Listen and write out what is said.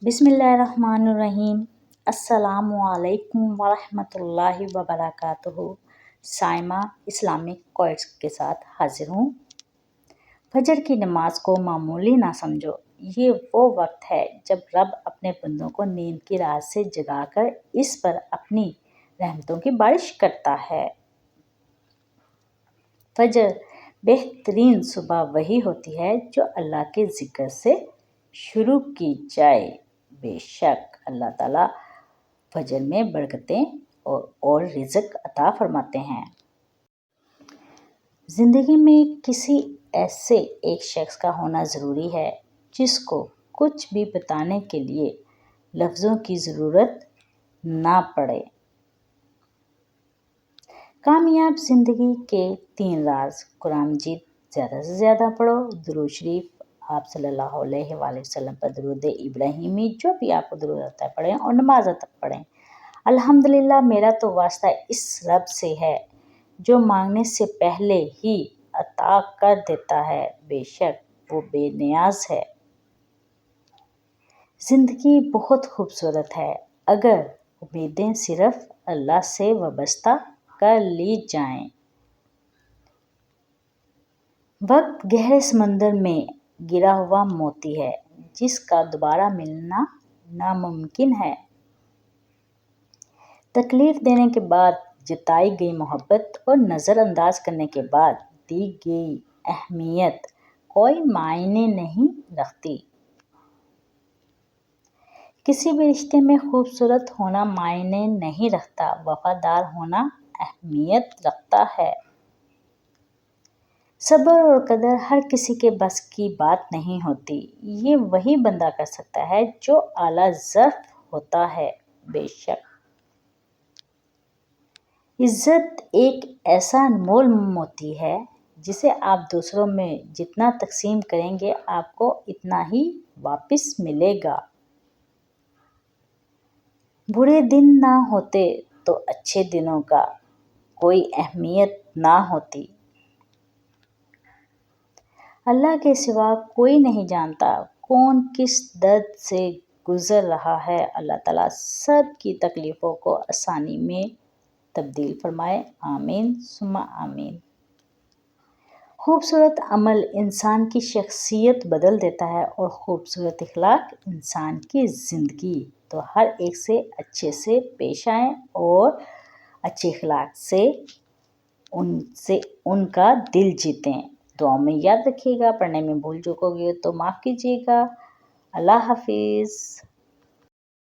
बिस्मिल्लाहिर्रहमानिर्रहीम। अस्सलामुअलैकुम वरहमतुल्लाहि वबरकातुहू। साइमा इस्लामिक कोर्स के साथ हाजिर हूँ। फजर की नमाज को मामूली ना समझो। ये वो वक्त है जब रब अपने बंदों को नींद की रात से जगाकर इस पर अपनी रहमतों की बारिश करता है। फजर बेहतरीन सुबह वही होती है जो अल्लाह के जिक्र से शुरू की जाए। बेशक अल्लाह ताला फजर में बरकतें और रिज़्क अता फरमाते हैं। ज़िंदगी में किसी ऐसे एक शख्स का होना ज़रूरी है जिसको कुछ भी बताने के लिए लफ्ज़ों की ज़रूरत ना पड़े। कामयाब ज़िंदगी के 3 राज। कुरान मजीद ज़्यादा से ज़्यादा पढ़ो। दुरूद शरीफ आप सल्लल्लाहु अलैहि वसल्लम पर दुरूद इब्राहिमी जो भी आपको ज़रूरत होता है पढ़ें और नमाज तक पढ़ें। अल्हम्दुलिल्लाह मेरा तो वास्ता इस रब से है जो मांगने से पहले ही अता कर देता है। बेशक वो बेनियाज है। ज़िंदगी बहुत खूबसूरत है अगर उम्मीदें सिर्फ अल्लाह से वाबस्ता कर ली जाएं। वक्त गहरे समंदर में गिरा हुआ मोती है जिसका दोबारा मिलना नामुमकिन है। तकलीफ देने के बाद जताई गई मोहब्बत और नज़रअंदाज करने के बाद दी गई अहमियत कोई मायने नहीं रखती। किसी भी रिश्ते में खूबसूरत होना मायने नहीं रखता, वफादार होना अहमियत रखता है। सब्र और कदर हर किसी के बस की बात नहीं होती। ये वही बंदा कर सकता है जो आला ज़र्फ होता है। बेशक इज़्ज़त एक ऐसा अनमोल मोती है जिसे आप दूसरों में जितना तकसीम करेंगे आपको इतना ही वापस मिलेगा। बुरे दिन ना होते तो अच्छे दिनों का कोई अहमियत ना होती। अल्लाह के सिवा कोई नहीं जानता कौन किस दर्द से गुज़र रहा है। अल्लाह ताला सब की तकलीफ़ों को आसानी में तब्दील फरमाए। आमीन सुम्मा आमीन। खूबसूरत अमल इंसान की शख्सियत बदल देता है और ख़ूबसूरत इखलाक इंसान की ज़िंदगी। तो हर एक से अच्छे से पेश आएँ और अच्छे इखलाक से उनका दिल जीतें। दुआ में याद रखिएगा। पढ़ने में भूल चूक होगी तो माफ़ कीजिएगा। अल्लाह हाफिज़।